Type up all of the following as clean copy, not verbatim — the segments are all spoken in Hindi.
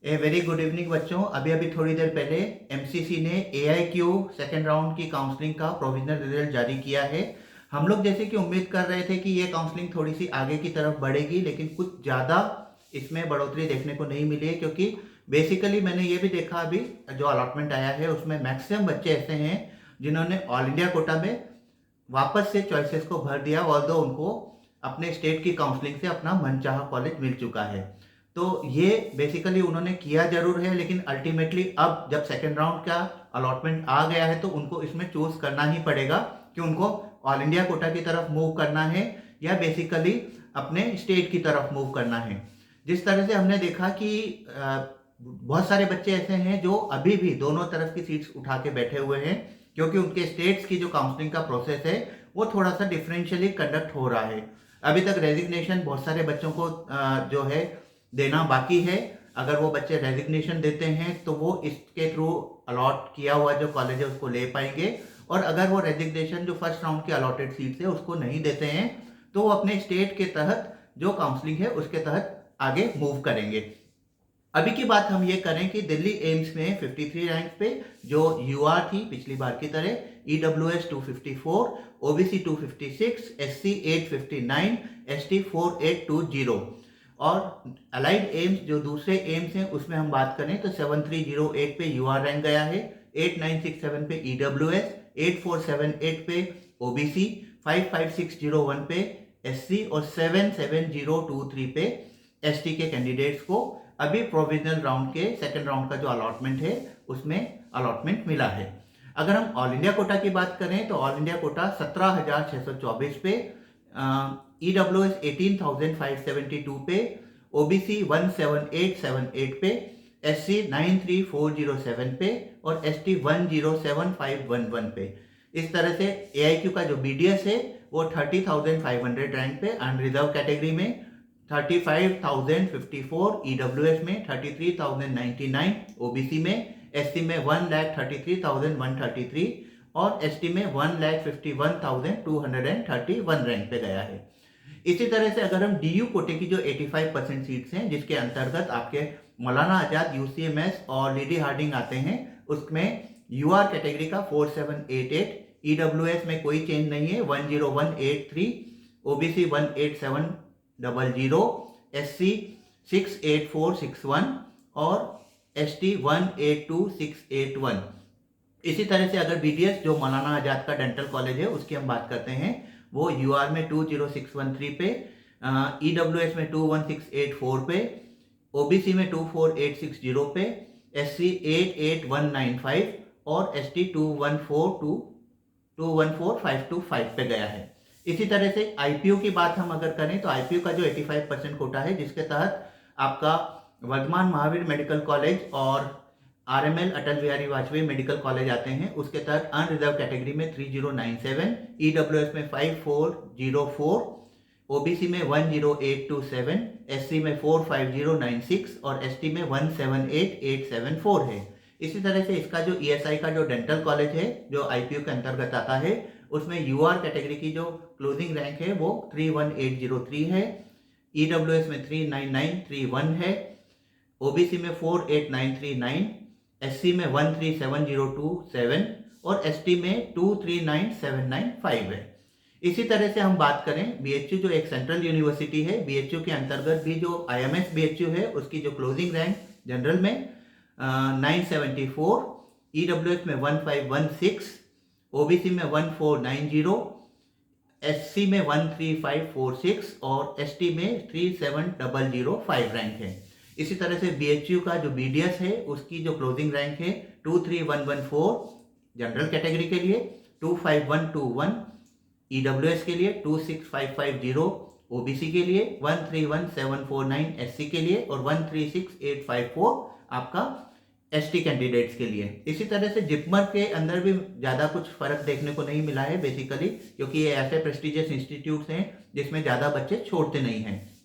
ए वेरी गुड इवनिंग बच्चों। अभी अभी थोड़ी देर पहले एमसीसी ने AIQ सेकेंड राउंड की काउंसलिंग का प्रोविजनल रिजल्ट जारी किया है। हम लोग जैसे कि उम्मीद कर रहे थे कि ये काउंसलिंग थोड़ी सी आगे की तरफ बढ़ेगी, लेकिन कुछ ज़्यादा इसमें बढ़ोतरी देखने को नहीं मिली है, क्योंकि बेसिकली मैंने ये भी देखा अभी जो अलॉटमेंट आया है उसमें मैक्सिमम बच्चे ऐसे हैं जिन्होंने ऑल इंडिया कोटा में वापस से चॉइसेस को भर दिया, ऑल्दो उनको अपने स्टेट की काउंसलिंग से अपना मनचाहा कॉलेज मिल चुका है। तो ये बेसिकली उन्होंने किया जरूर है, लेकिन अल्टीमेटली अब जब सेकेंड राउंड का अलॉटमेंट आ गया है तो उनको इसमें चूज करना ही पड़ेगा कि उनको ऑल इंडिया कोटा की तरफ मूव करना है या बेसिकली अपने स्टेट की तरफ मूव करना है। जिस तरह से हमने देखा कि बहुत सारे बच्चे ऐसे हैं जो अभी भी दोनों तरफ की सीट्स उठा के बैठे हुए हैं, क्योंकि उनके स्टेट्स की जो काउंसलिंग का प्रोसेस है वो थोड़ा सा डिफरेंशियली कंडक्ट हो रहा है। अभी तक रेजिग्नेशन बहुत सारे बच्चों को जो है देना बाकी है। अगर वो बच्चे रेजिग्नेशन देते हैं तो वो इसके थ्रू अलॉट किया हुआ जो कॉलेज है उसको ले पाएंगे, और अगर वो रेजिग्नेशन जो फर्स्ट राउंड की अलॉटेड सीट है उसको नहीं देते हैं तो वो अपने स्टेट के तहत जो काउंसलिंग है उसके तहत आगे मूव करेंगे। अभी की बात हम ये करें कि दिल्ली एम्स में 53 रैंक पे जो यूआर थी पिछली बार की तरह, EWS 254, OBC 256, SC 859, ST 4820, और अलाइड एम्स जो दूसरे एम्स हैं उसमें हम बात करें तो 7308 पे यूआर रैंक गया है, 8967 पे EWS, 8478 पे OBC, 55601 पे SC और 77023 पे ST के कैंडिडेट्स को अभी प्रोविजनल राउंड के सेकेंड राउंड का जो अलॉटमेंट है उसमें अलॉटमेंट मिला है। अगर हम ऑल इंडिया कोटा की बात करें तो ऑल इंडिया कोटा 17,624 पे, EWS 18,572 पे, OBC 17878 पे, SC 93407 पे और ST 107511 पे। इस तरह से AIQ का जो BDS है वो 30,500 रैंक पे अनरिजर्व कैटेगरी में, 35,054 EWS में, 33,099 OBC में, SC में 1,33,133 और ST में 1,51,231 रैंक पे गया है। इसी तरह से अगर हम DU कोटे की जो 85% सीट्स हैं जिसके अंतर्गत आपके मौलाना आजाद, UCMS और लेडी हार्डिंग आते हैं, उसमें UR कैटेगरी का 4788, EWS में कोई चेंज नहीं है 10183, OBC 18700, SC 68461 और ST 182681। इसी तरह से अगर BDS जो मौलाना आजाद का डेंटल कॉलेज है उसकी हम बात करते हैं, वो UR में 20613 पे, EWS में 21684 पे, OBC में 24860 पे, SC 88195 और ST 214525 पे गया है। इसी तरह से IPU की बात हम अगर करें तो IPU का जो 85% कोटा है जिसके तहत आपका वर्धमान महावीर मेडिकल कॉलेज और RML Atal Bihari Vajpayee medical college आते हैं, उसके तहत अनरिजर्व कैटेगरी में 3097, EWS में 5404, OBC में 10827, SC में 45096 और ST में 178874 है। इसी तरह से इसका जो ESI का जो डेंटल कॉलेज है जो IPU के अंतर्गत आता है, उसमें UR कैटेगरी की जो क्लोजिंग रैंक है वो 31803 है, EWS में 39931 है, OBC में 48939, SC में 137027 और ST में 239795 है। इसी तरह से हम बात करें BHU जो एक सेंट्रल यूनिवर्सिटी है, BHU के अंतर्गत भी जो IMS BHU है उसकी जो क्लोजिंग रैंक जनरल में 974, EWS में 1516, OBC में 1490, SC में 13546 और ST में 37005 रैंक है। इसी तरह से BHU का जो BDS है उसकी जो क्लोजिंग रैंक है 23114 जनरल कैटेगरी के लिए, 25121 EWS के लिए, 26550 OBC के लिए, 131749 SC के लिए और 136854 आपका ST कैंडिडेट्स के लिए। इसी तरह से जिपमर के अंदर भी ज़्यादा कुछ फर्क देखने को नहीं मिला है बेसिकली, क्योंकि ये ऐसे प्रेस्टिजियस इंस्टीट्यूट्स हैं जिसमें ज़्यादा बच्चे छोड़ते नहीं हैं।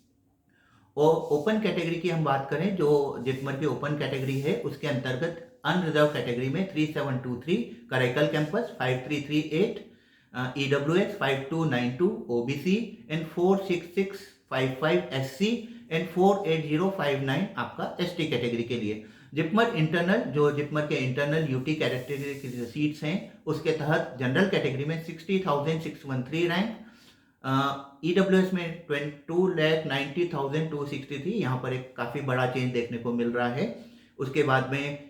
और ओपन कैटेगरी की हम बात करें, जो जिपमर की ओपन कैटेगरी है उसके अंतर्गत अनरिजर्व कैटेगरी में 3723 Karaikal campus, 5338 EWS, 5292 OBC and 46655 SC and 48059 आपका एसटी कैटेगरी के लिए। जिपमर इंटरनल, जो जिपमर के इंटरनल यूटी कैटेगरी की सीट्स हैं, उसके तहत जनरल कैटेगरी में 60,613 रैंक, ईडब्ल्यूएस में 22,90,263, यहाँ पर एक काफ़ी बड़ा चेंज देखने को मिल रहा है। उसके बाद में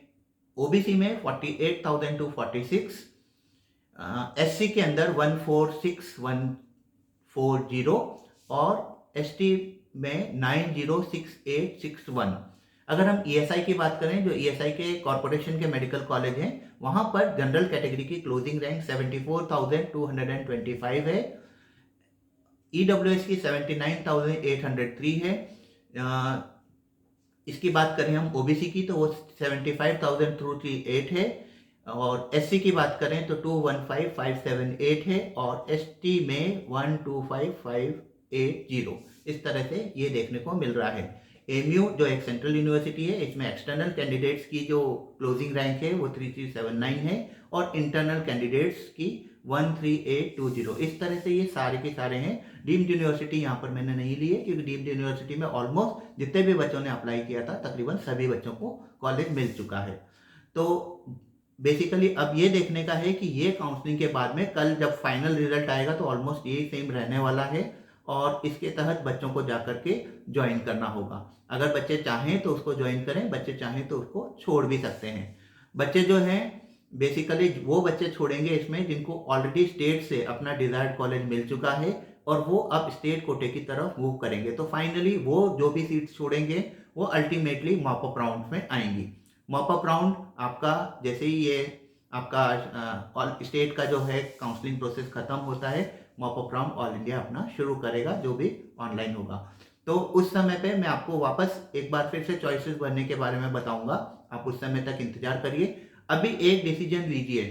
ओबीसी में 48,246, एससी के अंदर 146140 और एसटी में 906861। अगर हम ईएसआई की बात करें, जो ईएसआई के कॉरपोरेशन के मेडिकल कॉलेज हैं, वहां पर जनरल कैटेगरी की क्लोजिंग रैंक 74,225 है, ईडब्ल्यूएस की 79,803 है। इसकी बात करें हम ओबीसी की, तो वो 75,238 है, और एससी की बात करें तो 215,578 है, और एसटी में 125,580। इस तरह से ये देखने को मिल रहा है। एमयू जो एक सेंट्रल यूनिवर्सिटी है, इसमें एक्सटर्नल कैंडिडेट्स की जो क्लोजिंग रैंक है वो 3379 है, और इंटरनल कैंडिडेट्स की 13820। इस तरह से ये सारे के सारे हैं। डीम्ड यूनिवर्सिटी यहाँ पर मैंने नहीं ली है, क्योंकि डीम्ड यूनिवर्सिटी में ऑलमोस्ट जितने भी बच्चों ने अप्लाई किया था, तकरीबन सभी बच्चों को कॉलेज मिल चुका है। तो बेसिकली अब ये देखने का है कि ये काउंसलिंग के बाद में कल जब फाइनल रिजल्ट आएगा तो ऑलमोस्ट यही सेम रहने वाला है, और इसके तहत बच्चों को जाकर के ज्वाइन करना होगा। अगर बच्चे चाहें तो उसको ज्वाइन करें, बच्चे चाहें तो उसको छोड़ भी सकते हैं। बच्चे जो हैं बेसिकली वो बच्चे छोड़ेंगे इसमें जिनको ऑलरेडी स्टेट से अपना डिजायर्ड कॉलेज मिल चुका है, और वो अब स्टेट कोटे की तरफ मूव करेंगे। तो फाइनली वो जो भी सीट्स छोड़ेंगे वो अल्टीमेटली मॉप अप राउंड में आएंगी। मॉप अप राउंड आपका जैसे ही ये आपका स्टेट का जो है काउंसलिंग प्रोसेस खत्म होता है, mop up round all India अपना शुरू करेगा, जो भी ऑनलाइन होगा। तो उस समय पे मैं आपको वापस एक बार फिर से चॉइसेस भरने के बारे में बताऊंगा। आप उस समय तक इंतजार करिए। अभी एक डिसीजन लीजिए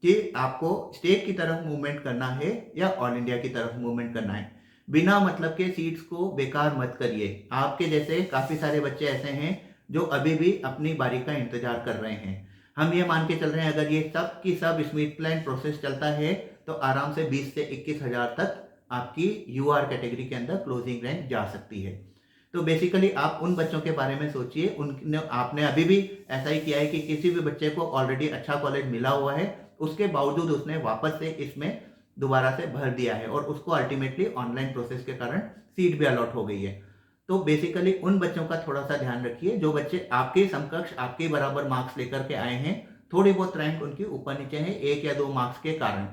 कि आपको स्टेट की तरफ मूवमेंट करना है या ऑल इंडिया की तरफ मूवमेंट करना है। बिना मतलब के सीट्स को बेकार मत करिए। आपके जैसे काफ़ी सारे बच्चे ऐसे हैं जो अभी भी अपनी बारी का इंतजार कर रहे हैं। हम ये मान के चल रहे हैं अगर ये सब की सब स्मूथ लाइन प्रोसेस चलता है तो आराम से 20 से 21 हज़ार तक आपकी यूआर कैटेगरी के अंदर क्लोजिंग रैंक जा सकती है। तो बेसिकली आप उन बच्चों के बारे में सोचिए, उन आपने अभी भी ऐसा ही किया है कि किसी भी बच्चे को ऑलरेडी अच्छा कॉलेज मिला हुआ है, उसके बावजूद उसने वापस से इसमें दोबारा से भर दिया है, और उसको अल्टीमेटली ऑनलाइन प्रोसेस के कारण सीट भी अलॉट हो गई है। तो बेसिकली उन बच्चों का थोड़ा सा ध्यान रखिए जो बच्चे आपके समकक्ष, आपके बराबर मार्क्स लेकर के आए हैं, थोड़ी बहुत रैंक उनकी ऊपर नीचे है 1 या 2 मार्क्स के कारण।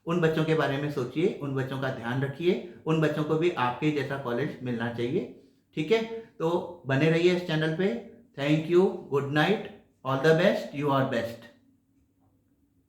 उन बच्चों के बारे में सोचिए, उन बच्चों का ध्यान रखिए, उन बच्चों को भी आपके जैसा कॉलेज मिलना चाहिए। ठीक है, तो बने रहिए इस चैनल पे। Thank you, good night, all the best, you are best.